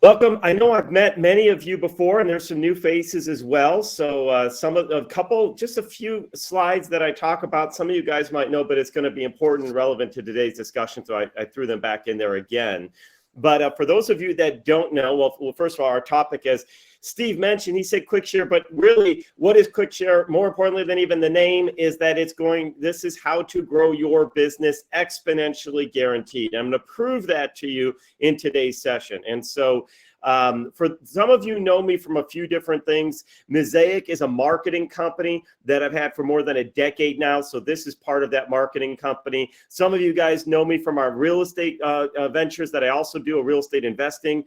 Welcome. I know I've met many of you before, and there's some new faces as well. So just a few slides that I talk about. Some of you guys might know, but it's going to be important and relevant to today's discussion. So I threw them back in there again. But for those of you that don't know, well, first of all, our topic, as Steve mentioned, he said quick share, but really what is quick share? More importantly than even the name is that this is how to grow your business exponentially guaranteed. I'm going to prove that to you in today's session. And so for some of you know me from a few different things. Mosaic is a marketing company that I've had for more than a decade now. So this is part of that marketing company. Some of you guys know me from our real estate ventures that I also do, a real estate investing,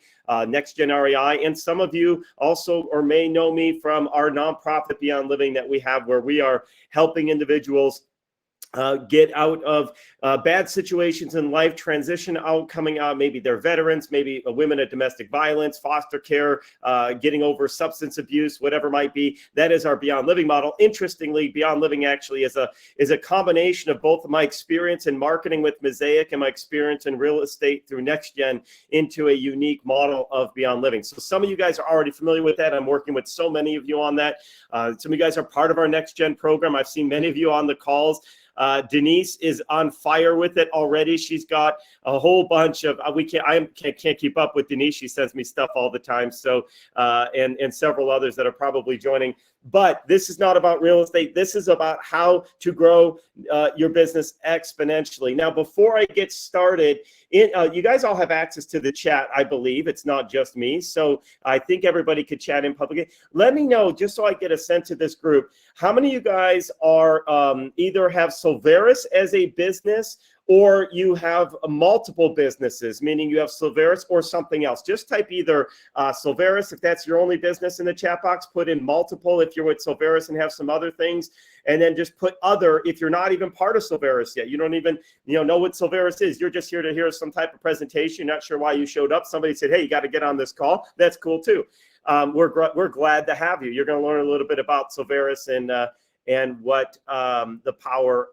Next Gen REI. And some of you also or may know me from our nonprofit Beyond Living that we have, where we are helping individuals get out of bad situations in life, transition out, coming out, maybe they're veterans, maybe women at domestic violence, foster care, getting over substance abuse, whatever might be. That is our Beyond Living model. Interestingly, Beyond Living actually is a combination of both my experience in marketing with Mosaic and my experience in real estate through Next Gen into a unique model of Beyond Living. So some of you guys are already familiar with that. I'm working with so many of you on that. Some of you guys are part of our Next Gen program. I've seen many of you on the calls. Denise is on fire with it already. She's got a whole bunch of I can't keep up with Denise. She sends me stuff all the time. So and several others that are probably joining. But this is not about real estate. This is about how to grow your business exponentially. Now, before I get started, you guys all have access to the chat, I believe. It's not just me. So I think everybody could chat in publicly. Let me know, just so I get a sense of this group, how many of you guys are either have Silveris as a business, or you have multiple businesses, meaning you have Silveris or something else. Just type either Silveris if that's your only business in the chat box, put in multiple if you're with Silveris and have some other things, and then just put other if you're not even part of Silveris yet. You don't even know what Silveris is. You're just here to hear some type of presentation. Not sure why you showed up. Somebody said, hey, you got to get on this call. That's cool too. We're glad to have you. You're going to learn a little bit about Silveris and what the power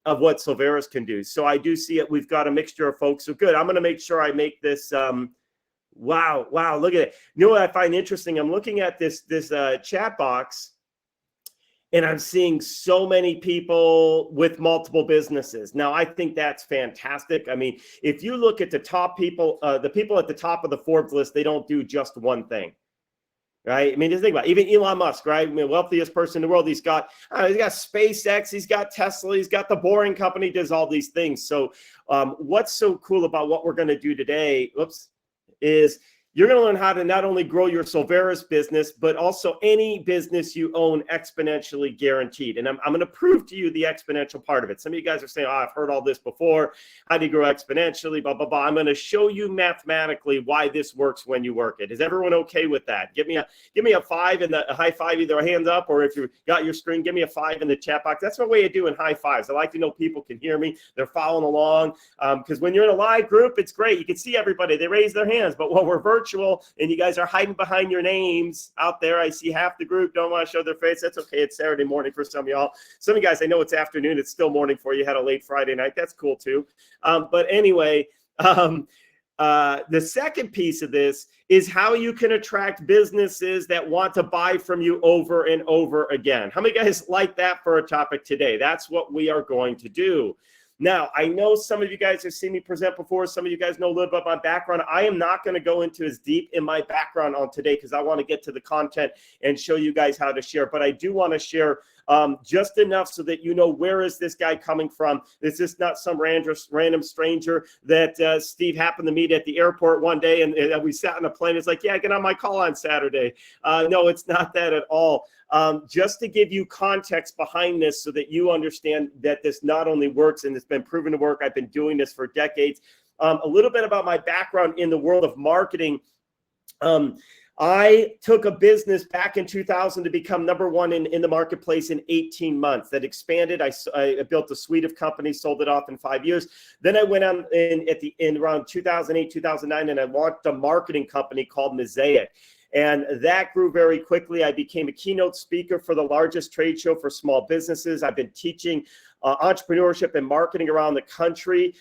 of what Silveris can do. So I do see it. We've got a mixture of folks. So good. I'm going to make sure I make this. Wow. Look at it. You know what I find interesting? I'm looking at this chat box, and I'm seeing so many people with multiple businesses. Now, I think that's fantastic. I mean, if you look at the top people, the people at the top of the Forbes list, they don't do just one thing. Right. I mean, just think about it. Even Elon Musk, right? I mean, wealthiest person in the world. He's got SpaceX, he's got Tesla, he's got the Boring Company, does all these things. So what's so cool about what we're going to do today, is you're going to learn how to not only grow your Silveris business, but also any business you own exponentially guaranteed. And I'm going to prove to you the exponential part of it. Some of you guys are saying, oh, I've heard all this before. How do you grow exponentially? Blah, blah, blah. I'm going to show you mathematically why this works when you work it. Is everyone okay with that? Give me a 5 in a high five, either a hands up, or if you got your screen, give me a 5 in the chat box. That's my way of doing high fives. I like to know people can hear me. They're following along. Because when you're in a live group, it's great. You can see everybody. They raise their hands. But when we're virtual and you guys are hiding behind your names out there, I see half the group don't want to show their face. That's okay. It's Saturday morning for some of y'all. Some of you guys, I know it's afternoon. It's still morning for you. Had a late Friday night. That's cool too. But anyway, the second piece of this is how you can attract businesses that want to buy from you over and over again. How many guys like that for a topic today? That's what we are going to do. Now, I know some of you guys have seen me present before. Some of you guys know a little bit about my background. I am not going to go into as deep in my background on today because I want to get to the content and show you guys how to share. But I do want to share just enough so that you know, where is this guy coming from? This is not some random stranger that Steve happened to meet at the airport one day and we sat on a plane. It's like, yeah, get on my call on Saturday. No, it's not that at all. Just to give you context behind this so that you understand that this not only works and it's been proven to work. I've been doing this for decades. A little bit about my background in the world of marketing. I took a business back in 2000 to become number one in the marketplace in 18 months. That expanded. I built a suite of companies, sold it off in 5 years. Then I went on in around 2008, 2009, and I launched a marketing company called Mosaic. And that grew very quickly. I became a keynote speaker for the largest trade show for small businesses. I've been teaching entrepreneurship and marketing around the country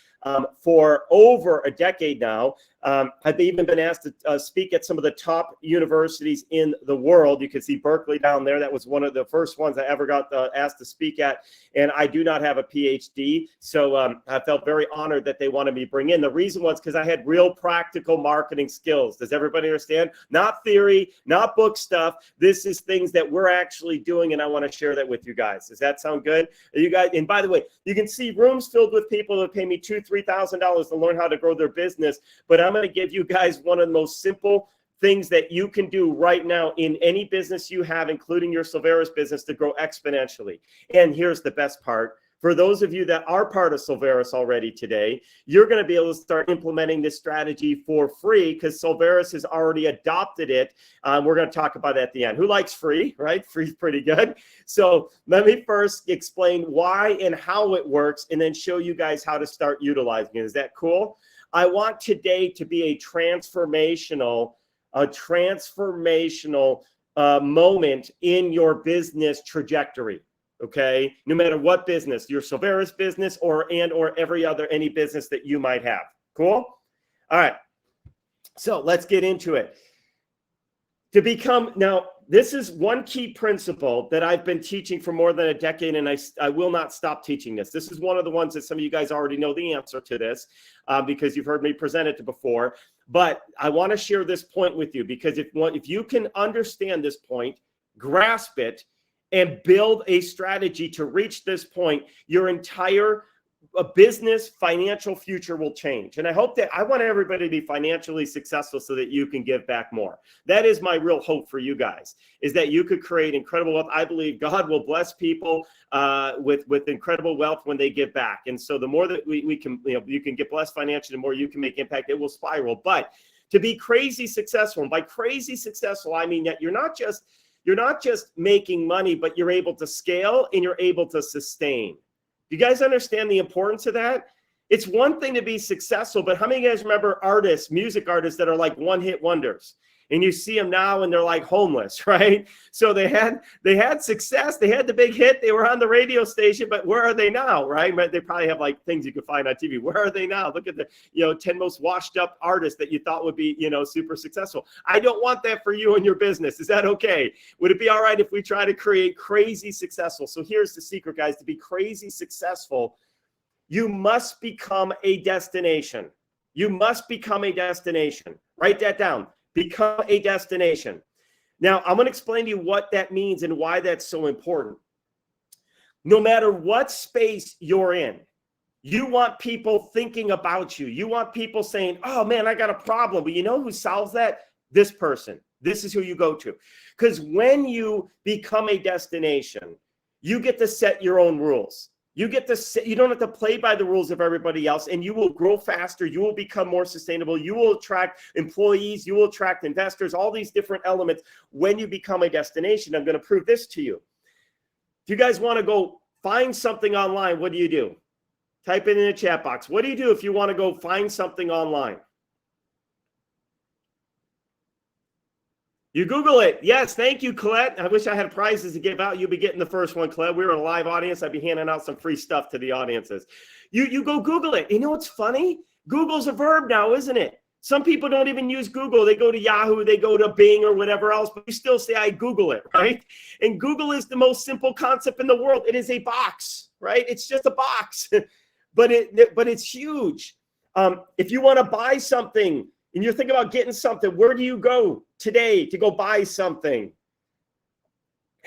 for over a decade now. I've even been asked to speak at some of the top universities in the world. You can see Berkeley down there. That was one of the first ones I ever got asked to speak at. And I do not have a PhD. So I felt very honored that they wanted me to bring in. The reason was because I had real practical marketing skills. Does everybody understand? Not theory, not book stuff. This is things that we're actually doing, and I want to share that with you guys. Does that sound good? You guys, and by the way, you can see rooms filled with people that pay me $2,000, $3,000 to learn how to grow their business. But I'm going to give you guys one of the most simple things that you can do right now in any business you have, including your Silveris business, to grow exponentially. And here's the best part. For those of you that are part of Silveris already today, you're going to be able to start implementing this strategy for free because Silveris has already adopted it. We're going to talk about it at the end. Who likes free, right? Free's pretty good. So let me first explain why and how it works and then show you guys how to start utilizing it. Is that cool? I want today to be a transformational moment in your business trajectory. Okay, no matter what business, your Silveris business or any business that you might have. Cool. All right. So let's get into it. Now, this is one key principle that I've been teaching for more than a decade, and I will not stop teaching this. This is one of the ones that some of you guys already know the answer to this because you've heard me present it before. But I want to share this point with you because if you can understand this point, grasp it, and build a strategy to reach this point, your entire business financial future will change. And I want everybody to be financially successful so that you can give back more. That is my real hope for you guys, is that you could create incredible wealth. I believe God will bless people with incredible wealth when they give back. And so the more that we can, you can get blessed financially, the more you can make impact, it will spiral. But to be crazy successful, and by crazy successful, I mean that you're not just making money, but you're able to scale and you're able to sustain. You guys understand the importance of that? It's one thing to be successful, but how many of you guys remember music artists that are like one-hit wonders? And you see them now and they're like homeless, right? So they had success, they had the big hit, they were on the radio station, but where are they now, right? They probably have like things you can find on TV. Where are they now? Look at the 10 most washed up artists that you thought would be super successful. I don't want that for you and your business. Is that okay? Would it be all right if we try to create crazy successful? So here's the secret, guys. To be crazy successful, you must become a destination. You must become a destination. Write that down. Become a destination. Now, I'm going to explain to you what that means and why that's so important. No matter what space you're in, you want people thinking about you. You want people saying, oh, man, I got a problem. But you know who solves that? This person. This is who you go to. Because when you become a destination, you get to set your own rules. You don't have to play by the rules of everybody else, and you will grow faster. You will become more sustainable. You will attract employees. You will attract investors, all these different elements when you become a destination. I'm going to prove this to you. If you guys want to go find something online, what do? Type it in the chat box. What do you do if you want to go find something online? You Google it. Yes, thank you, Colette. I wish I had prizes to give out. You'll be getting the first one, Colette. We were a live audience. I'd be handing out some free stuff to the audiences. You go Google it. You know what's funny? Google's a verb now, isn't it? Some people don't even use Google. They go to Yahoo, they go to Bing or whatever else, but you still say, I Google it, right? And Google is the most simple concept in the world. It is a box, right? It's just a box, but it's huge. If you want to buy something, and you're thinking about getting something, where do you go today to go buy something?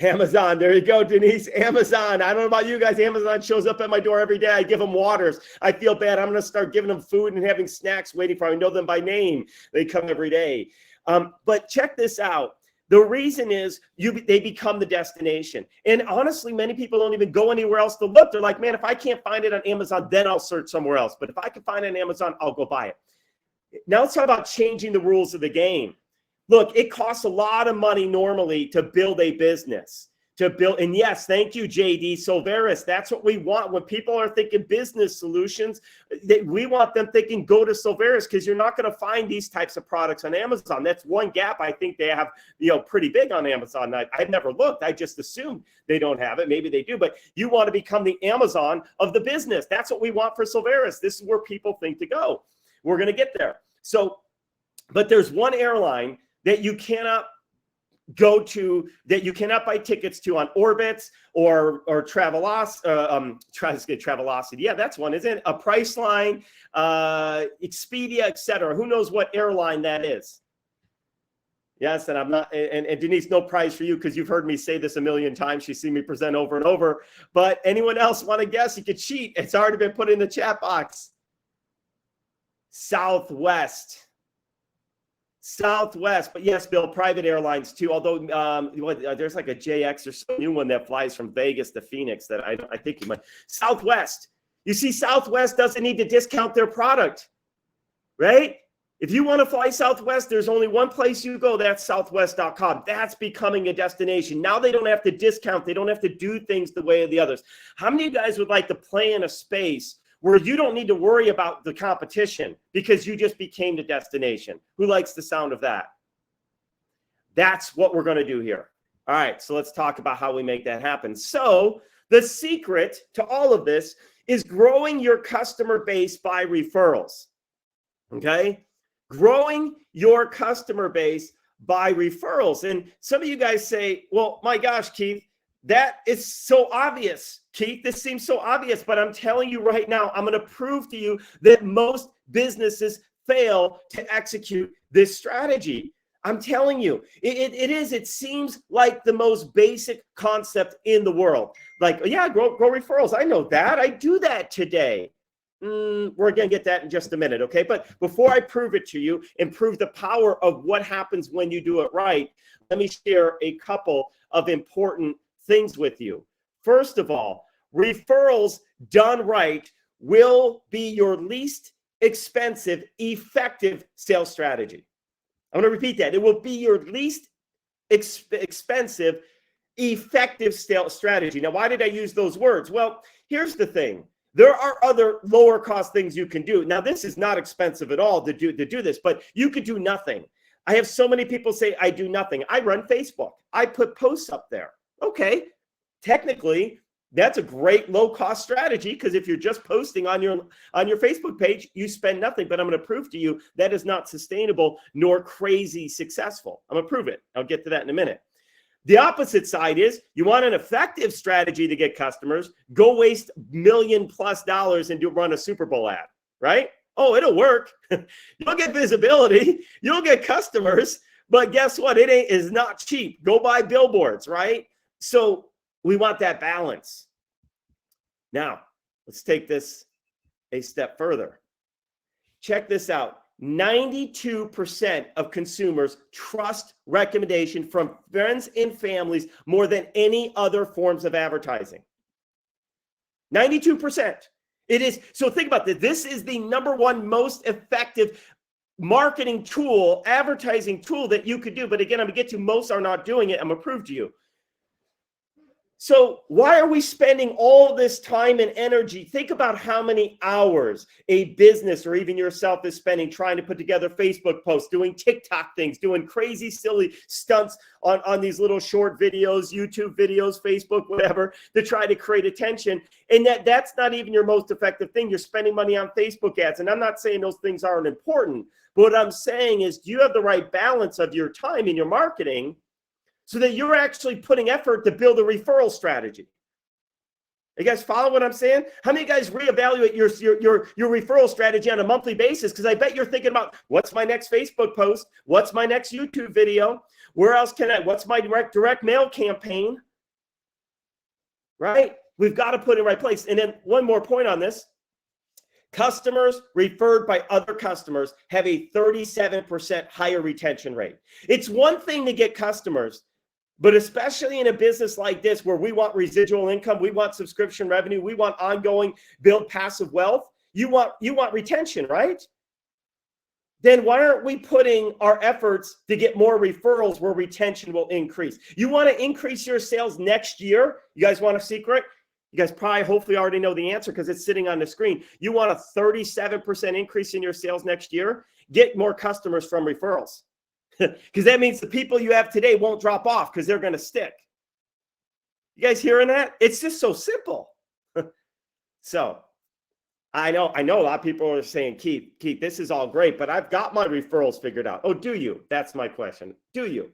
Amazon. There you go, Denise. Amazon. I don't know about you guys. Amazon shows up at my door every day. I give them waters. I feel bad. I'm going to start giving them food and having snacks waiting for them. I know them by name. They come every day. But check this out. The reason is they become the destination. And honestly, many people don't even go anywhere else to look. They're like, man, if I can't find it on Amazon, then I'll search somewhere else. But if I can find it on Amazon, I'll go buy it. Now let's talk about changing the rules of the game. Look, it costs a lot of money normally to build a business. And yes, thank you, JD. Silveris, that's what we want. When people are thinking business solutions, we want them thinking go to Silveris because you're not going to find these types of products on Amazon. That's one gap I think they have, pretty big on Amazon. I've never looked. I just assumed they don't have it. Maybe they do, but you want to become the Amazon of the business. That's what we want for Silveris. This is where people think to go. We're going to get there. So But there's one airline that you cannot go to, that you cannot buy tickets to on Orbitz or Travelocity. Yeah, that's one, isn't it? A Priceline, Expedia, etc. Who knows what airline that is? Yes, and I'm not, and Denise, no prize for you because you've heard me say this a million times. She's seen me present over and over. But anyone else want to guess? You could cheat. It's already been put in the chat box. Southwest. Southwest, but yes, Bill, private airlines too. Although there's like a JX or some new one that flies from Vegas to Phoenix that I think you might. Southwest. You see, Southwest doesn't need to discount their product, right? If you want to fly Southwest, there's only one place you go. That's southwest.com. That's becoming a destination. Now they don't have to discount. They don't have to do things the way of the others. How many of you guys would like to play in a space where you don't need to worry about the competition because you just became the destination? Who likes the sound of that? That's what we're going to do here. All right, so let's talk about how we make that happen. So the secret to all of this is growing your customer base by referrals, okay? Growing your customer base by referrals. And some of you guys say, well, my gosh, Keith, that is so obvious. Keith, this seems so obvious, but I'm telling you right now, I'm going to prove to you that most businesses fail to execute this strategy. I'm telling you, it seems like the most basic concept in the world. Like, yeah, grow referrals. I know that. I do that today. We're going to get that in just a minute, okay? But before I prove it to you and prove the power of what happens when you do it right, let me share a couple of important things with you. First of all, referrals done right will be your least expensive, effective sales strategy. I'm going to repeat that. It will be your least expensive, effective sales strategy. Now, why did I use those words? Well, here's the thing. There are other lower cost things you can do. Now, this is not expensive at all to do this, but you could do nothing. I have so many people say, I do nothing. I run Facebook. I put posts up there. Okay, technically, that's a great low-cost strategy because if you're just posting on your Facebook page, you spend nothing. But I'm going to prove to you that is not sustainable nor crazy successful. I'm going to prove it. I'll get to that in a minute. The opposite side is you want an effective strategy to get customers, go waste $1 million+ and run a Super Bowl ad, right? Oh, it'll work. You'll get visibility. You'll get customers. But guess what? It is not cheap. Go buy billboards, right? So we want that balance. Now, let's take this a step further. Check this out. 92% of consumers trust recommendation from friends and families more than any other forms of advertising. 92%. It is. So think about this. This is the number one most effective marketing tool, advertising tool that you could do. But again, I'm going to get to most are not doing it. I'm going to prove to you. So why are we spending all this time and energy? Think about how many hours a business or even yourself is spending trying to put together Facebook posts, doing TikTok things, doing crazy, silly stunts on these little short videos, YouTube videos, Facebook, whatever, to try to create attention. And that's not even your most effective thing. You're spending money on Facebook ads. And I'm not saying those things aren't important. But what I'm saying is, do you have the right balance of your time in your marketing so that you're actually putting effort to build a referral strategy? You guys follow what I'm saying? How many guys reevaluate your referral strategy on a monthly basis? Because I bet you're thinking about, what's my next Facebook post? What's my next YouTube video? Where else can what's my direct mail campaign? Right? We've got to put it in the right place. And then one more point on this. Customers referred by other customers have a 37% higher retention rate. It's one thing to get customers, but especially in a business like this where we want residual income, we want subscription revenue, we want ongoing build passive wealth, you want retention, right? Then why aren't we putting our efforts to get more referrals where retention will increase? You want to increase your sales next year? You guys want a secret? You guys probably hopefully already know the answer because it's sitting on the screen. You want a 37% increase in your sales next year? Get more customers from referrals. Because that means the people you have today won't drop off because they're going to stick. You guys hearing that? It's just so simple. So I know a lot of people are saying, Keith, this is all great, but I've got my referrals figured out. Oh, do you? That's my question. Do you?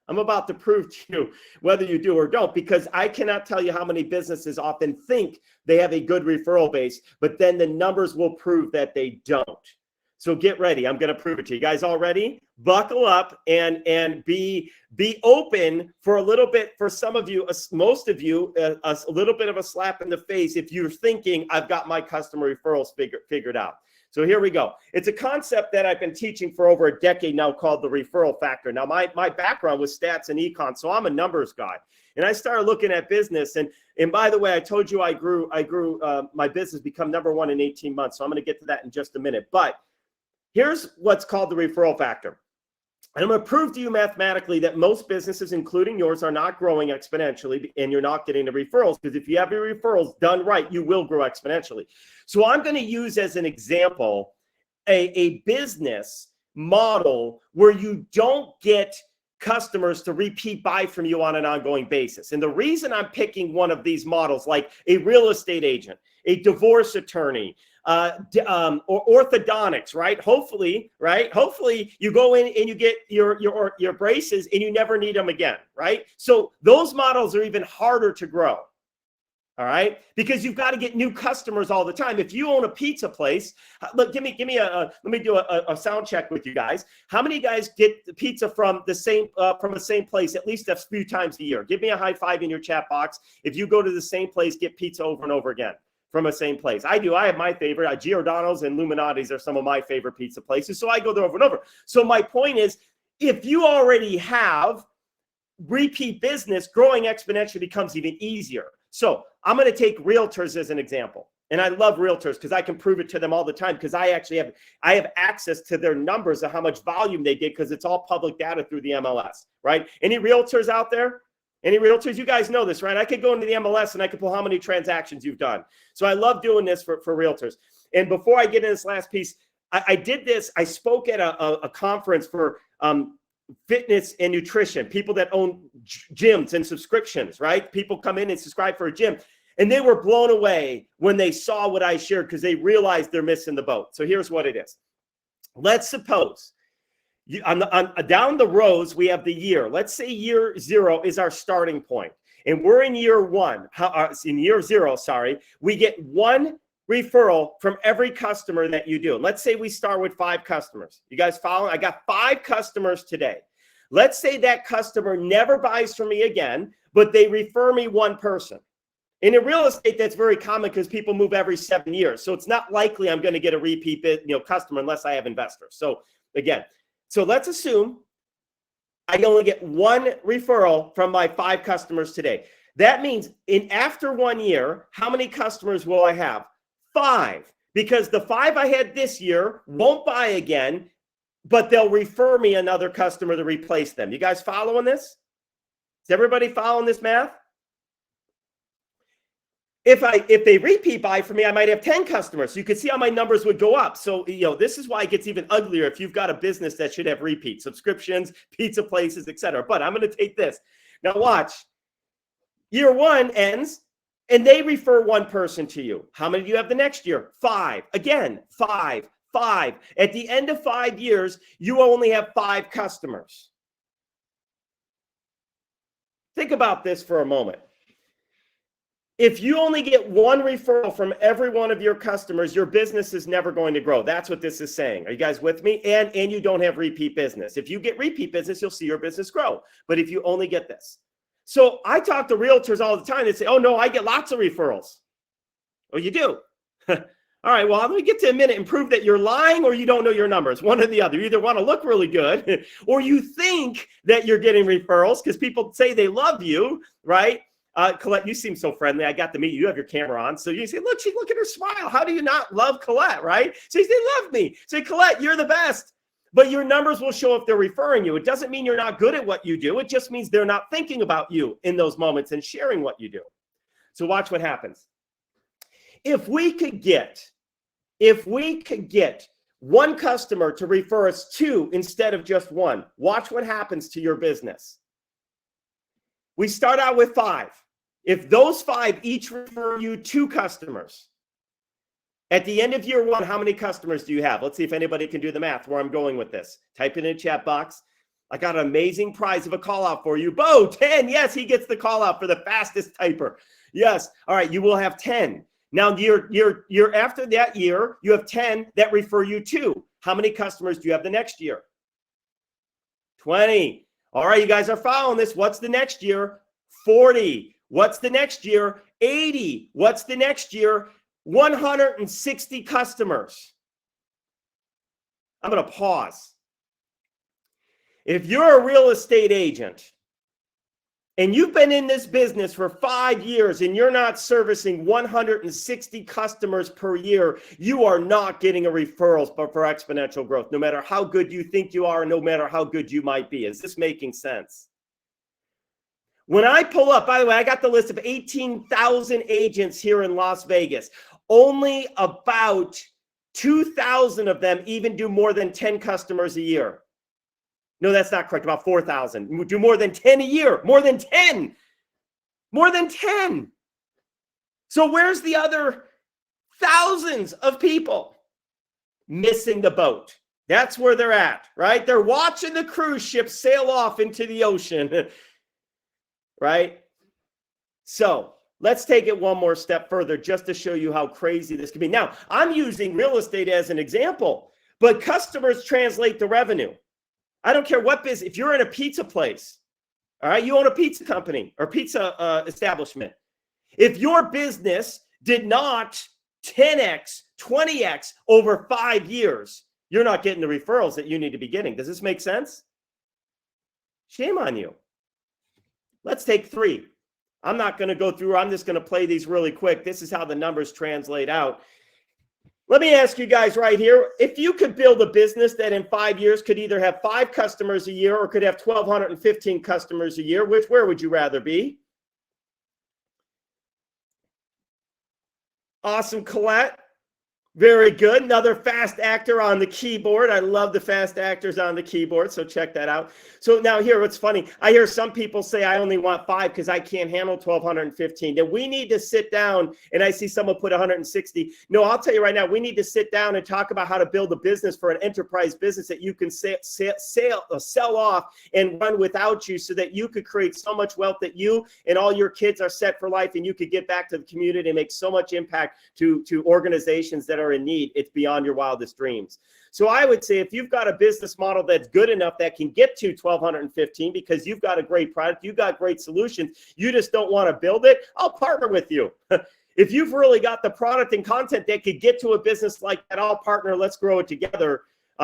I'm about to prove to you whether you do or don't, because I cannot tell you how many businesses often think they have a good referral base, but then the numbers will prove that they don't. So get ready. I'm going to prove it to you. You guys all ready? Buckle up and be open for a little bit. For some of you, most of you, a little bit of a slap in the face if you're thinking I've got my customer referrals figured out. So here we go. It's a concept that I've been teaching for over a decade now called the referral factor. Now, my background was stats and econ, so I'm a numbers guy. And I started looking at business. And by the way, I told you I grew my business become #1 in 18 months. So I'm going to get to that in just a minute. But here's what's called the referral factor. And I'm going to prove to you mathematically that most businesses, including yours, are not growing exponentially, and you're not getting the referrals, because if you have your referrals done right, you will grow exponentially. So I'm going to use as an example a business model where you don't get customers to repeat buy from you on an ongoing basis. And the reason I'm picking one of these models, like a real estate agent, a divorce attorney, or orthodontics, right? Hopefully you go in and you get your braces and you never need them again, right? So those models are even harder to grow. All right, because you've got to get new customers all the time. If you own a pizza place, look, let me do a sound check with you guys. How many guys get the pizza from the same place at least a few times a year? Give me a high five in your chat box if you go to the same place, get pizza over and over again from the same place. I do. I have my favorite. Giordano's and Illuminati's are some of my favorite pizza places, so I go there over and over. So my point is, if you already have repeat business, growing exponentially becomes even easier. So I'm going to take realtors as an example. And I love realtors because I can prove it to them all the time, because I actually have access to their numbers of how much volume they get, because it's all public data through the MLS, right? Any realtors out there? Any realtors? You guys know this, right? I could go into the MLS and I could pull how many transactions you've done. So I love doing this for realtors. And before I get into this last piece, I did this. I spoke at a conference for fitness and nutrition, people that own gyms and subscriptions, right? People come in and subscribe for a gym, and they were blown away when they saw what I shared, because they realized they're missing the boat. So here's what it is. Let's suppose down the rows, we have the year. Let's say year 0 is our starting point, and we're in year 1. In year 0, we get 1 referral from every customer that you do. Let's say we start with 5 customers. You guys follow? I got 5 customers today. Let's say that customer never buys from me again, but they refer me 1 person. And in real estate, that's very common because people move every 7 years. So it's not likely I'm going to get a repeat customer unless I have investors. So again, let's assume I only get 1 referral from my 5 customers today. That means after 1 year, how many customers will I have? 5, because the 5 I had this year won't buy again, but they'll refer me another customer to replace them. You guys following this? Is everybody following this math? If they repeat buy for me, I might have 10 customers. So you can see how my numbers would go up. So, this is why it gets even uglier if you've got a business that should have repeat subscriptions, pizza places, etc. But I'm going to take this. Now watch. Year 1 ends, and they refer 1 person to you. How many do you have the next year? 5. Again, 5. At the end of 5 years, you only have 5 customers. Think about this for a moment. If you only get 1 referral from every one of your customers, your business is never going to grow. That's what this is saying. Are you guys with me? And you don't have repeat business. If you get repeat business, you'll see your business grow. But if you only get this. So I talk to realtors all the time. They say, oh, no, I get lots of referrals. Oh, you do? All right, well, let me get to a minute and prove that you're lying or you don't know your numbers. One or the other. You either want to look really good or you think that you're getting referrals because people say they love you, right? Colette, you seem so friendly. I got to meet you. You have your camera on. So you say, look at her smile. How do you not love Colette, right? So you say, they love me. Say, Colette, you're the best. But your numbers will show if they're referring you. It doesn't mean you're not good at what you do. It just means they're not thinking about you in those moments and sharing what you do. So watch what happens. If we could get 1 customer to refer us 2 instead of just 1, watch what happens to your business. We start out with 5. If those 5 each refer you 2 customers, At the end of year one, how many customers do you have? Let's see if anybody can do the math where I'm going with this. Type it in the chat box. I got an amazing prize of a call out for you. Bo, 10. Yes, he gets the call out for the fastest typer. Yes. All right, you will have 10. Now, year after that year, you have 10 that refer you to. How many customers do you have the next year? 20. All right, you guys are following this. What's the next year? 40. What's the next year? 80. What's the next year? 160 customers. I'm going to pause. If you're a real estate agent and you've been in this business for 5 years and you're not servicing 160 customers per year, you are not getting a referrals but for exponential growth, no matter how good you think you are, no matter how good you might be. Is this making sense? When I pull up, by the way, I got the list of 18,000 agents here in Las Vegas. Only about 2,000 of them even do more than 10 customers a year. No, that's not correct. About 4,000 do more than 10 a year. More than 10. More than 10. So where's the other thousands of people? Missing the boat. That's where they're at, right? They're watching the cruise ship sail off into the ocean, right? So let's take it one more step further just to show you how crazy this can be. Now, I'm using real estate as an example, but customers translate the revenue. I don't care what business. If you're in a pizza place, all right, you own a pizza company or pizza establishment. If your business did not 10x, 20x over 5 years, you're not getting the referrals that you need to be getting. Does this make sense? Shame on you. Let's take 3. I'm not going to go through. I'm just going to play these really quick. This is how the numbers translate out. Let me ask you guys right here, if you could build a business that in 5 years could either have 5 customers a year or could have 1,215 customers a year, where would you rather be? Awesome, Colette. Very good. Another fast actor on the keyboard. I love the fast actors on the keyboard, so check that out. So now here, what's funny, I hear some people say I only want 5 because I can't handle 1,215. Then we need to sit down, and I see someone put 160. No, I'll tell you right now, we need to sit down and talk about how to build a business for an enterprise business that you can sell off and run without you so that you could create so much wealth that you and all your kids are set for life and you could get back to the community and make so much impact to organizations that are in need. It's beyond your wildest dreams. So I would say if you've got a business model that's good enough that can get to 1,215 because you've got a great product, you've got great solutions, you just don't want to build it, I'll partner with you. If you've really got the product and content that could get to a business like that, I'll partner. Let's grow it together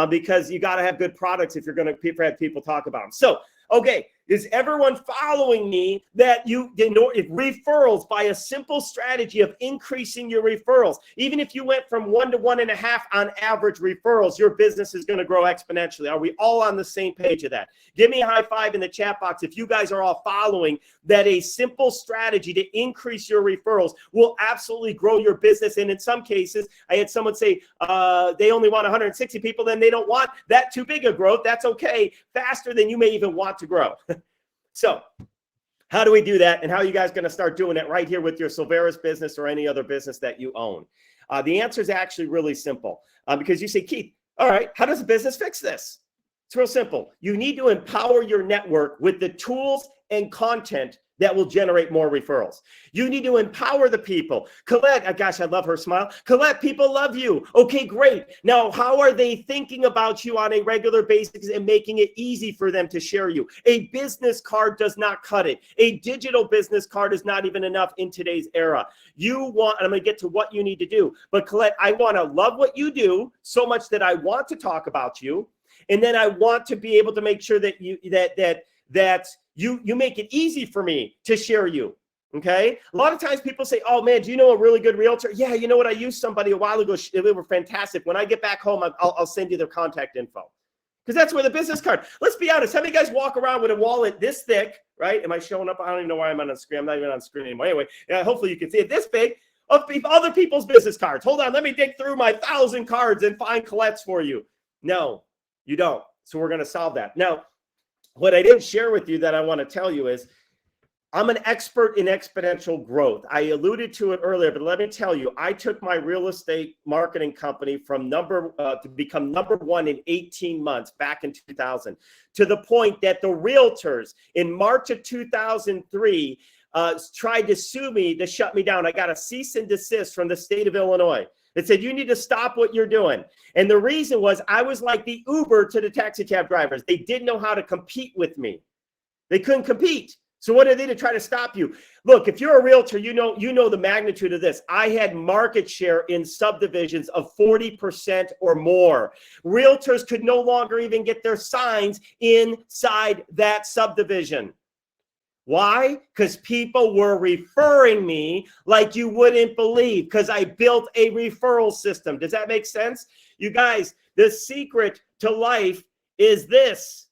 because you got to have good products if you're going to have people talk about them. So, okay, is everyone following me that referrals by a simple strategy of increasing your referrals, even if you went from 1 to 1.5 on average referrals, your business is going to grow exponentially. Are we all on the same page of that? Give me a high five in the chat box if you guys are all following that a simple strategy to increase your referrals will absolutely grow your business. And in some cases, I had someone say they only want 160 people, then they don't want that too big a growth. That's okay. Faster than you may even want to grow. So how do we do that? And how are you guys going to start doing it right here with your Silveris business or any other business that you own? The answer is actually really simple because you say, Keith, all right, how does a business fix this? It's real simple. You need to empower your network with the tools and content that will generate more referrals. You need to empower the people. Colette, gosh, I love her smile. Colette, people love you. Okay, great. Now, how are they thinking about you on a regular basis and making it easy for them to share you? A business card does not cut it. A digital business card is not even enough in today's era. You want, and I'm going to get to what you need to do, but Colette, I want to love what you do so much that I want to talk about you. And then I want to be able to make sure that you make it easy for me to share you. Okay. A lot of times people say, oh man, do you know a really good realtor? Yeah. You know what? I used somebody a while ago. They were fantastic. When I get back home, I'll send you their contact info. Because that's where the business card. Let's be honest. How many guys walk around with a wallet this thick, right? Am I showing up? I don't even know why I'm on the screen. I'm not even on the screen anymore. Anyway, hopefully you can see it this big of other people's business cards. Hold on. Let me dig through my 1,000 cards and find Colette's for you. No, you don't. So we're going to solve that. Now, what I didn't share with you that I want to tell you is I'm an expert in exponential growth. I alluded to it earlier, but let me tell you, I took my real estate marketing company from to become number one in 18 months back in 2000, to the point that the realtors in March of 2003 tried to sue me to shut me down. I got a cease and desist from the state of Illinois. It said, you need to stop what you're doing. And the reason was I was like the Uber to the taxi cab drivers. They didn't know how to compete with me. They couldn't compete. So what did they do to try to stop you? Look, if you're a realtor, you know the magnitude of this. I had market share in subdivisions of 40% or more. Realtors could no longer even get their signs inside that subdivision. Why? Because people were referring me like you wouldn't believe, because I built a referral system. Does that make sense? You guys, the secret to life is this.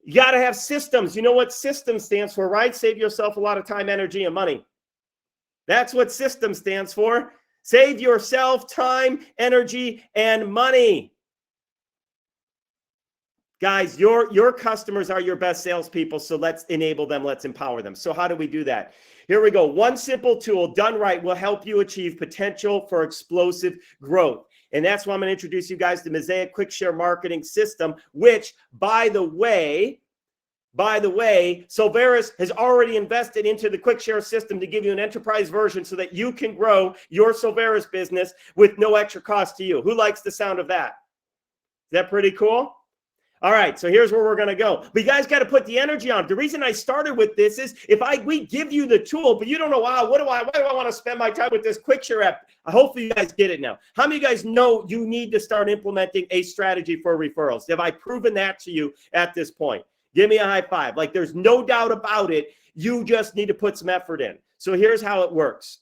You got to have systems. You know what system stands for, right? Save yourself a lot of time, energy, and money. That's what system stands for. Save yourself time, energy, and money. Guys, your customers are your best salespeople, so let's enable them. Let's empower them. So how do we do that? Here we go. One simple tool done right will help you achieve potential for explosive growth. And that's why I'm going to introduce you guys to Mosaic Quick Share Marketing System, which, by the way, Silveris has already invested into the Quick Share system to give you an enterprise version so that you can grow your Silveris business with no extra cost to you. Who likes the sound of that? Is that pretty cool? All right, so here's where we're going to go. But you guys got to put the energy on. The reason I started with this is we give you the tool, but you don't know, wow, why do I want to spend my time with this Quick Share app? Hopefully you guys get it now. How many of you guys know you need to start implementing a strategy for referrals? Have I proven that to you at this point? Give me a high five. Like, there's no doubt about it. You just need to put some effort in. So here's how it works.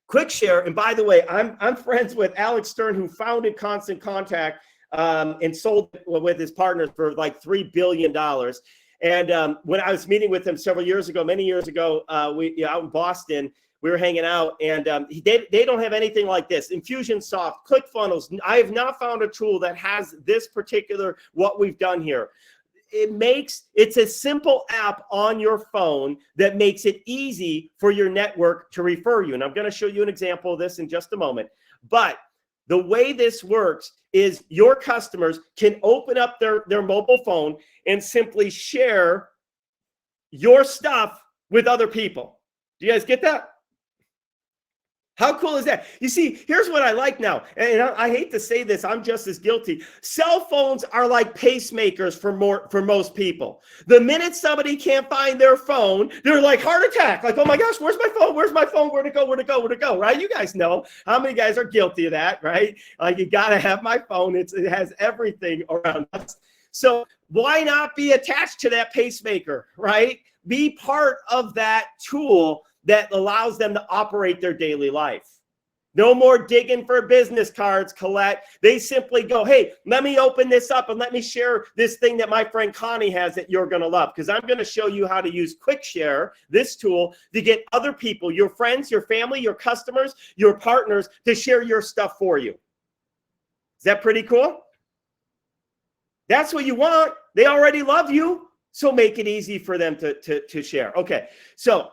Quick Share, and by the way, I'm friends with Alex Stern, who founded Constant Contact, and sold it with his partners for like $3 billion. And when I was meeting with him many years ago, out in Boston, we were hanging out, and they don't have anything like this. Infusionsoft, ClickFunnels. I have not found a tool that has this particular, what we've done here. It's a simple app on your phone that makes it easy for your network to refer you. And I'm going to show you an example of this in just a moment. But the way this works is your customers can open up their mobile phone and simply share your stuff with other people. Do you guys get that? How cool is that? You see, here's what I like now. And I hate to say this, I'm just as guilty. Cell phones are like pacemakers for most people. The minute somebody can't find their phone, they're like heart attack. Like, oh my gosh, where's my phone? Where's my phone? Where'd it go? Where'd it go? Where'd it go? Right? You guys know. How many guys are guilty of that, right? Like, you got to have my phone. It has everything around us. So why not be attached to that pacemaker, right? Be part of that tool that allows them to operate their daily life. No more digging for business cards, Colette. They simply go, hey, let me open this up and let me share this thing that my friend Connie has that you're going to love, because I'm going to show you how to use Quick Share, this tool, to get other people, your friends, your family, your customers, your partners, to share your stuff for you. Is that pretty cool? That's what you want. They already love you, so make it easy for them to share. Okay, so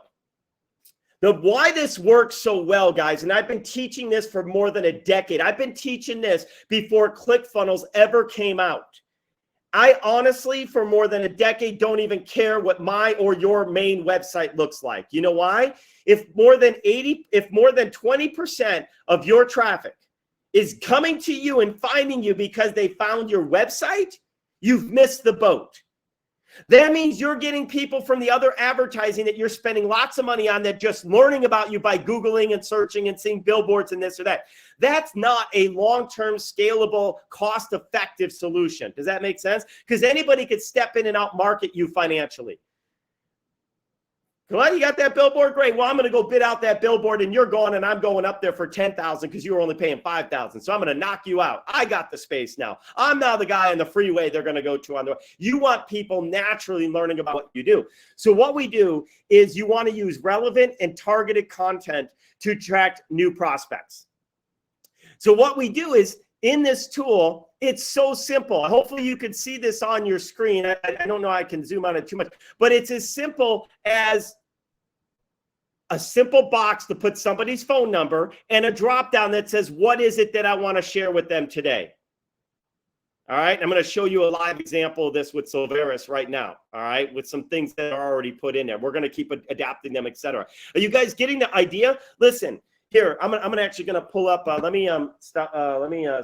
why this works so well, guys, and I've been teaching this for more than a decade. I've been teaching this before ClickFunnels ever came out. I honestly, for more than a decade, don't even care what my or your main website looks like. You know why? If more than 20% of your traffic is coming to you and finding you because they found your website, you've missed the boat. That means you're getting people from the other advertising that you're spending lots of money on that just learning about you by Googling and searching and seeing billboards and this or that. That's not a long-term, scalable, cost-effective solution. Does that make sense? Because anybody could step in and out-market you financially. Well, you got that billboard? Great. Well, I'm going to go bid out that billboard and you're going and I'm going up there for $10,000 because you were only paying $5,000. So I'm going to knock you out. I got the space now. I'm now the guy on the freeway they're going to go to on the way. You want people naturally learning about what you do. So what we do is you want to use relevant and targeted content to attract new prospects. So what we do is in this tool, it's so simple. Hopefully you can see this on your screen. I don't know, I can zoom on it too much, but it's as simple as a simple box to put somebody's phone number and a drop down that says, what is it that I want to share with them today? All right, I'm going to show you a live example of this with Silveris right now. All right, with some things that are already put in there. We're going to keep adapting them, etc. Are you guys getting the idea? Listen, here, I'm actually going to pull up. Let me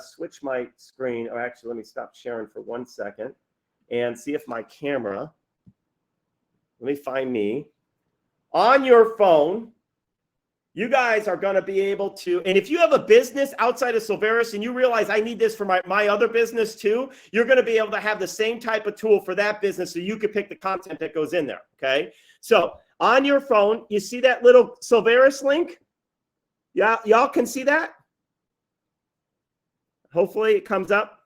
switch my screen, or actually, let me stop sharing for 1 second and see if my camera. Let me find me. On your phone, you guys are going to be able to, and if you have a business outside of Silveris and you realize I need this for my other business too, you're going to be able to have the same type of tool for that business so you can pick the content that goes in there, okay? So on your phone, you see that little Silveris link? Yeah, y'all can see that? Hopefully it comes up.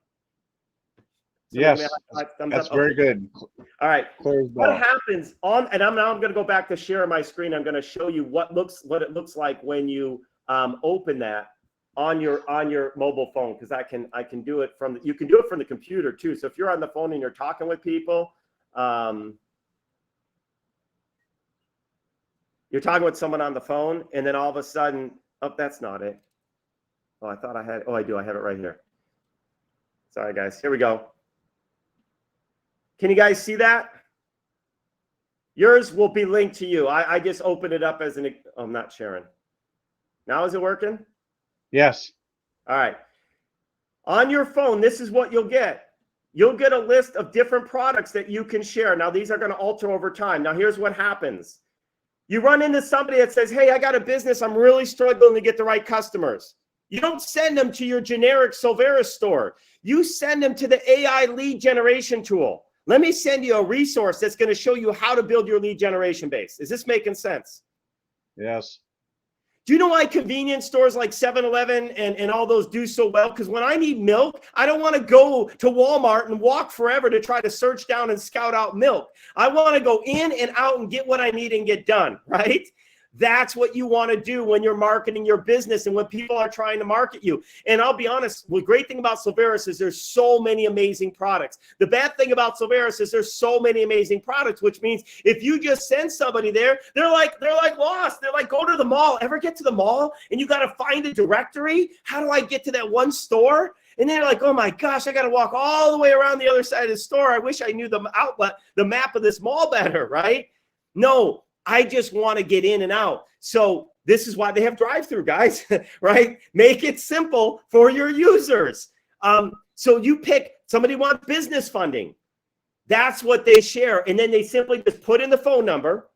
Yes, that's very good. All right. What happens on, and now I'm going to go back to share my screen. I'm going to show you what it looks like when you open that on your mobile phone, because I can do it from you can do it from the computer too. So if you're on the phone and you're talking with people, you're talking with someone on the phone, and then all of a sudden, oh, that's not it. Oh, I thought I had. Oh, I do. I have it right here. Sorry, guys. Here we go. Can you guys see that? Yours will be linked to you. I just opened it up as an, oh, I'm not sharing. Now is it working? Yes. All right. On your phone, this is what you'll get. You'll get a list of different products that you can share. Now, these are going to alter over time. Now, here's what happens. You run into somebody that says, hey, I got a business. I'm really struggling to get the right customers. You don't send them to your generic Silveris store. You send them to the AI lead generation tool. Let me send you a resource that's going to show you how to build your lead generation base. Is this making sense? Yes. Do you know why convenience stores like 7-Eleven and all those do so well? Because when I need milk, I don't want to go to Walmart and walk forever to try to search down and scout out milk. I want to go in and out and get what I need and get done, right? That's what you want to do when you're marketing your business and when people are trying to market you. And I'll be honest, the great thing about Silveris is there's so many amazing products. The bad thing about Silveris is there's so many amazing products, which means if you just send somebody there, they're like lost. They're like, go to the mall. Ever get to the mall and you got to find a directory? How do I get to that one store? And then you're like, oh my gosh, I got to walk all the way around the other side of the store. I wish I knew the map of this mall better, right? No. I just want to get in and out. So this is why they have drive-through, guys, right? Make it simple for your users. So you pick, somebody wants business funding. That's what they share. And then they simply just put in the phone number.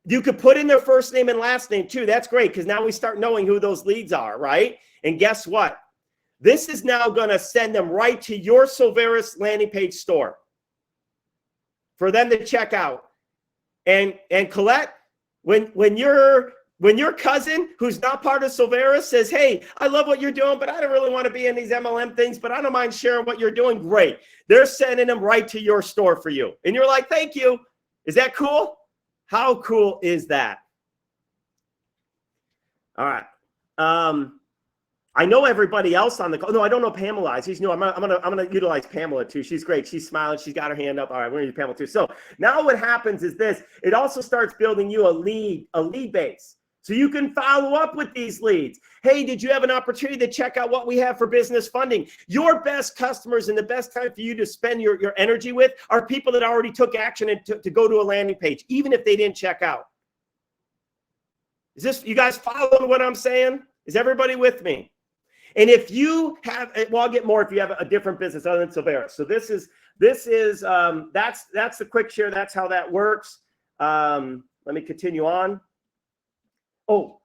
You could put in their first name and last name too. That's great, because now we start knowing who those leads are, right? And guess what? This is now going to send them right to your Silveris landing page store for them to check out. And Colette, when your cousin who's not part of Silveris says, hey, I love what you're doing, but I don't really want to be in these MLM things, but I don't mind sharing what you're doing. Great. They're sending them right to your store for you. And you're like, thank you. Is that cool? How cool is that? All right. I know everybody else on the call. No, I don't know Pamela. She's new. I'm gonna utilize Pamela too. She's great. She's smiling. She's got her hand up. All right, we're gonna use Pamela too. So now what happens is this. It also starts building you a lead base. So you can follow up with these leads. Hey, did you have an opportunity to check out what we have for business funding? Your best customers and the best time for you to spend your energy with are people that already took action and to go to a landing page, even if they didn't check out. Is this, you guys following what I'm saying? Is everybody with me? And if you have, well, I'll get more if you have a different business other than Silveris. So that's the quick share. That's how that works. Let me continue on. Oh,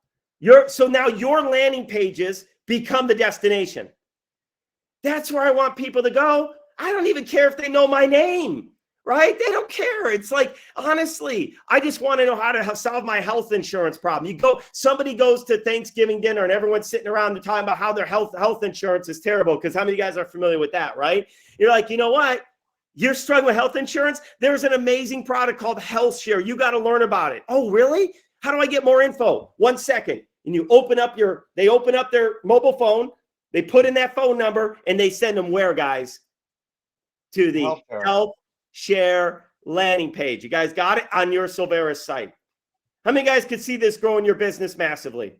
so now your landing pages become the destination. That's where I want people to go. I don't even care if they know my name, right? They don't care. It's like, honestly, I just want to know how to solve my health insurance problem. Somebody goes to Thanksgiving dinner and everyone's sitting around and talking about how their health insurance is terrible, because how many of you guys are familiar with that, right? You're like, you know what? You're struggling with health insurance? There's an amazing product called Health Share. You got to learn about it. Oh, really? How do I get more info? 1 second. And they open up their mobile phone. They put in that phone number and they send them where, guys? To the Health Share landing page. You guys got it on your Silveris site. How many guys could see this growing your business massively?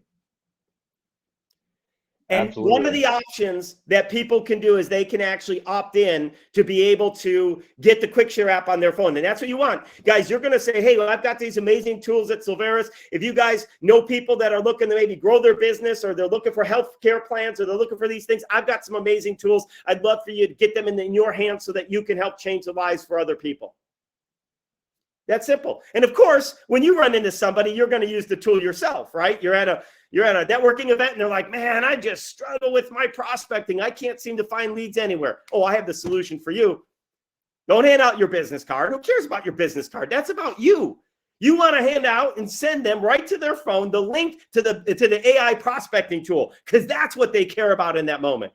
And Absolutely. one of the options that people can do is they can actually opt in to be able to get the QuickShare app on their phone. And that's what you want. Guys, you're going to say, hey, well, I've got these amazing tools at Silveris. If you guys know people that are looking to maybe grow their business, or they're looking for healthcare plans, or they're looking for these things, I've got some amazing tools. I'd love for you to get them in your hands so that you can help change the lives for other people. That's simple. And of course, when you run into somebody, you're going to use the tool yourself, right? You're at a networking event and they're like, man, I just struggle with my prospecting. I can't seem to find leads anywhere. Oh, I have the solution for you. Don't hand out your business card. Who cares about your business card? That's about you. You want to hand out and send them right to their phone the link to the AI prospecting tool, because that's what they care about in that moment.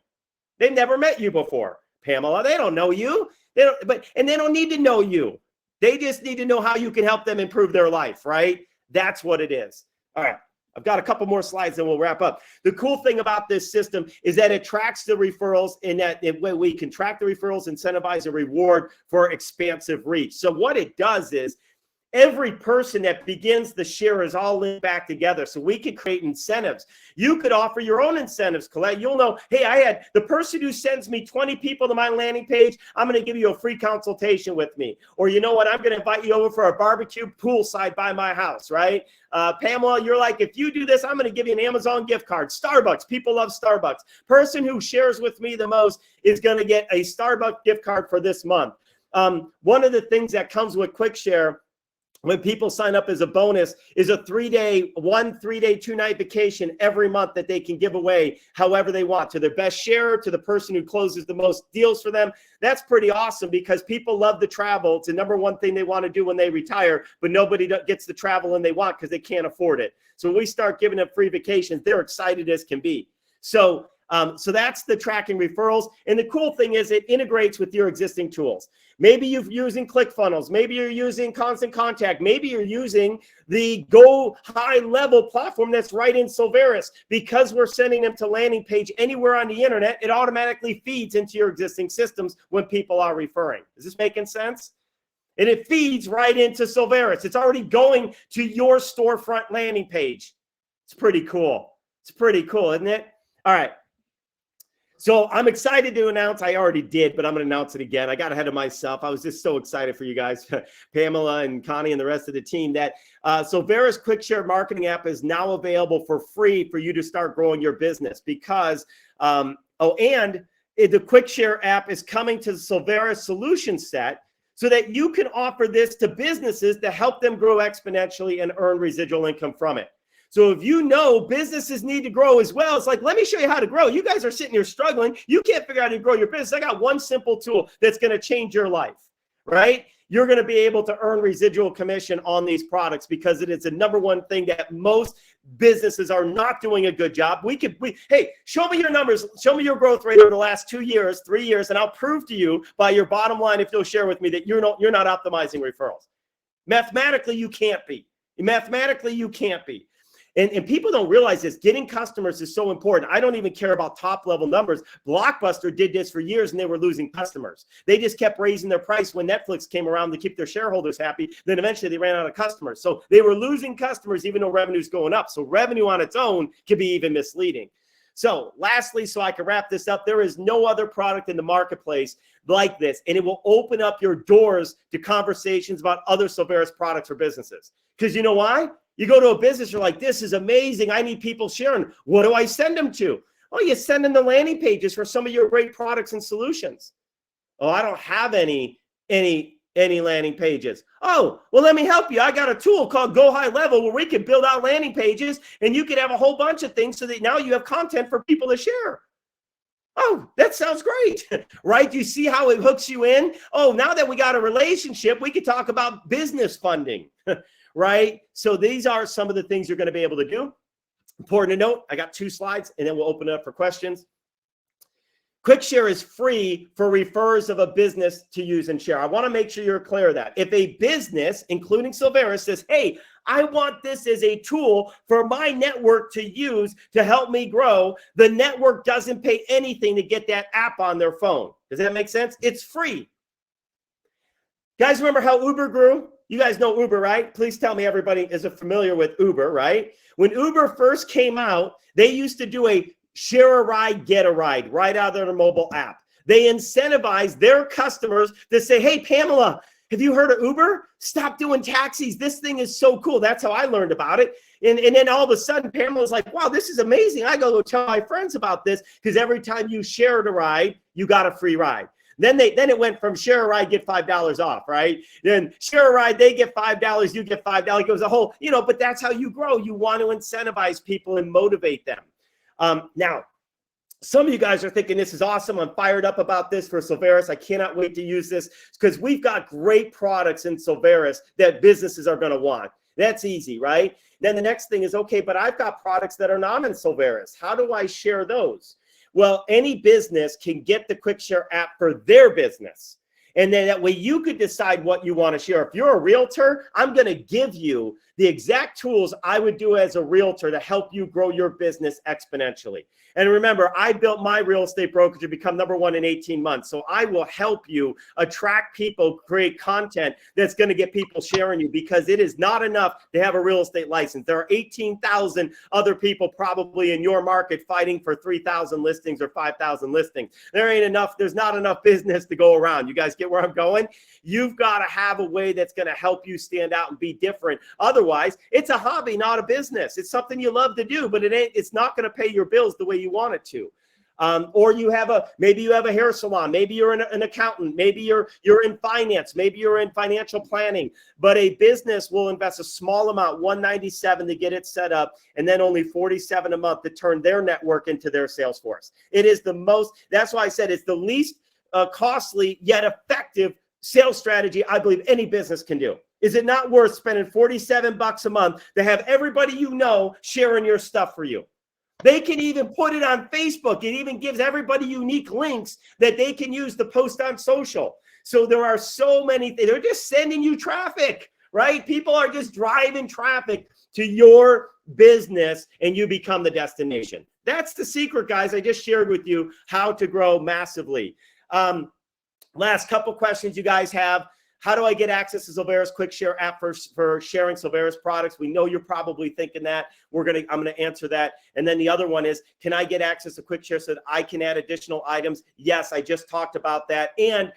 They've never met you before, Pamela. They don't know you. They don't need to know you. They just need to know how you can help them improve their life, right? That's what it is. All right. I've got a couple more slides and we'll wrap up. The cool thing about this system is that it tracks the referrals, in that we can track the referrals, incentivize, and reward for expansive reach. So what it does is every person that begins the share is all linked back together. So we could create incentives. You could offer your own incentives, Colette. You'll know, hey, I had the person who sends me 20 people to my landing page, I'm going to give you a free consultation with me. Or you know what, I'm going to invite you over for a barbecue poolside by my house, right? Pamela, you're like, if you do this, I'm going to give you an Amazon gift card. Starbucks, people love Starbucks. Person who shares with me the most is going to get a Starbucks gift card for this month. One of the things that comes with QuickShare when people sign up as a bonus is a 3-day, 2-night vacation every month that they can give away however they want, to their best sharer, to the person who closes the most deals for them. That's pretty awesome, because people love to travel. It's the number one thing they want to do when they retire, but nobody gets the travel and they want because they can't afford it. So when we start giving them free vacations, they're excited as can be. So that's the tracking referrals. And the cool thing is it integrates with your existing tools. Maybe you're using ClickFunnels. Maybe you're using Constant Contact. Maybe you're using the Go High Level platform that's right in Silveris. Because we're sending them to landing page anywhere on the internet, it automatically feeds into your existing systems when people are referring. Is this making sense? And it feeds right into Silveris. It's already going to your storefront landing page. It's pretty cool. It's pretty cool, isn't it? All right. So I'm excited to announce, I already did, but I'm going to announce it again. I got ahead of myself. I was just so excited for you guys, Pamela and Connie and the rest of the team, that Silveris QuickShare marketing app is now available for free for you to start growing your business, because, and the QuickShare app is coming to the Silveris solution set so that you can offer this to businesses to help them grow exponentially and earn residual income from it. So if you know businesses need to grow as well, it's like, let me show you how to grow. You guys are sitting here struggling. You can't figure out how to grow your business. I got one simple tool that's going to change your life, right? You're going to be able to earn residual commission on these products, because it is the number one thing that most businesses are not doing a good job. Hey, show me your numbers. Show me your growth rate over the last 2 years, 3 years, and I'll prove to you by your bottom line, if you'll share with me, that you're not optimizing referrals. Mathematically, you can't be. Mathematically, you can't be. And people don't realize this. Getting customers is so important. I don't even care about top level numbers. Blockbuster did this for years and they were losing customers. They just kept raising their price when Netflix came around to keep their shareholders happy. Then eventually they ran out of customers. So they were losing customers even though revenue's going up. So revenue on its own can be even misleading. So lastly, so I can wrap this up, there is no other product in the marketplace like this, and it will open up your doors to conversations about other Silveris products for businesses. Because you know why? You go to a business, you're like, this is amazing. I need people sharing. What do I send them to? Oh, you send them the landing pages for some of your great products and solutions. Oh, I don't have any landing pages. Oh, well, let me help you. I got a tool called Go High Level where we can build out landing pages and you can have a whole bunch of things so that now you have content for people to share. Oh, that sounds great, right? You see how it hooks you in? Oh, now that we got a relationship, we could talk about business funding, right? So these are some of the things you're going to be able to do. Important to note, I got 2 slides and then we'll open it up for questions. QuickShare is free for referrers of a business to use and share. I want to make sure you're clear of that. If a business, including Silveris, says, hey, I want this as a tool for my network to use to help me grow. The network doesn't pay anything to get that app on their phone. Does that make sense? It's free. Guys, remember how Uber grew? You guys know Uber, right? Please tell me everybody is familiar with Uber, right? When Uber first came out, they used to do a share a ride, get a ride right out of their mobile app. They incentivized their customers to say, hey, Pamela, have you heard of Uber? Stop doing taxis. This thing is so cool. That's how I learned about it. And then all of a sudden, Pamela's like, wow, this is amazing. I go tell my friends about this because every time you shared a ride, you got a free ride. Then it went from share a ride, get $5 off, right? Then share a ride, they get $5, you get $5. It goes a whole, but that's how you grow. You want to incentivize people and motivate them. Now, some of you guys are thinking this is awesome. I'm fired up about this for Silveris. I cannot wait to use this because we've got great products in Silveris that businesses are going to want. That's easy, right? Then the next thing is, okay, but I've got products that are not in Silveris. How do I share those? Well, any business can get the QuickShare app for their business. And then that way you could decide what you want to share. If you're a realtor, I'm going to give you the exact tools I would do as a realtor to help you grow your business exponentially. And remember, I built my real estate brokerage to become #1 in 18 months. So I will help you attract people, create content that's going to get people sharing you, because it is not enough to have a real estate license. There are 18,000 other people probably in your market fighting for 3,000 listings or 5,000 listings. There ain't enough. There's not enough business to go around. You guys get where I'm going? You've got to have a way that's going to help you stand out and be different. Otherwise, it's a hobby, not a business. It's something you love to do, but it's not going to pay your bills the way you want it to. Or maybe you have a hair salon, maybe you're an accountant, maybe you're in finance, maybe you're in financial planning, but a business will invest a small amount, $197 to get it set up, and then only $47 a month to turn their network into their sales force. It is that's why I said it's the least costly yet effective sales strategy I believe any business can do. Is it not worth spending $47 a month to have everybody you know sharing your stuff for you? They can even put it on Facebook. It even gives everybody unique links that they can use to post on social. So there are so many things. They're just sending you traffic, right? People are just driving traffic to your business and you become the destination. That's the secret, guys. I just shared with you how to grow massively. Last couple questions you guys have. How do I get access to Silveris QuickShare app for sharing Silveris products? We know you're probably thinking that. I'm gonna answer that. And then the other one is, can I get access to QuickShare so that I can add additional items? Yes, I just talked about that. And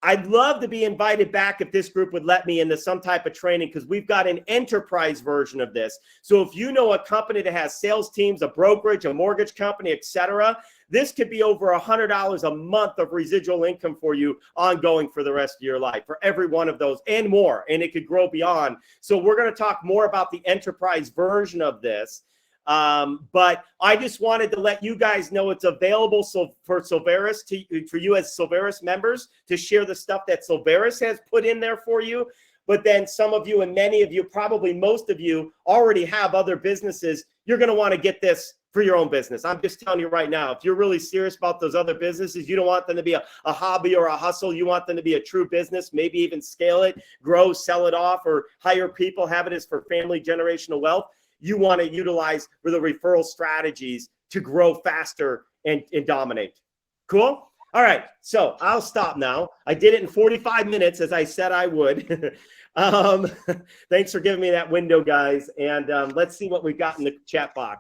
I'd love to be invited back if this group would let me into some type of training, because we've got an enterprise version of this. So if you know a company that has sales teams, a brokerage, a mortgage company, etc., this could be over $100 a month of residual income for you ongoing for the rest of your life, for every one of those and more. And it could grow beyond. So we're going to talk more about the enterprise version of this. But I just wanted to let you guys know it's available for Silveris, for you as Silveris members, to share the stuff that Silveris has put in there for you. But then some of you and many of you, probably most of you, already have other businesses. You're going to want to get this for your own business. I'm just telling you right now, if you're really serious about those other businesses, you don't want them to be a hobby or a hustle. You want them to be a true business, maybe even scale it, grow, sell it off, or hire people, have it as for family generational wealth. You want to utilize the referral strategies to grow faster and dominate. Cool? All right. So I'll stop now. I did it in 45 minutes, as I said I would. Thanks for giving me that window, guys. And let's see what we've got in the chat box.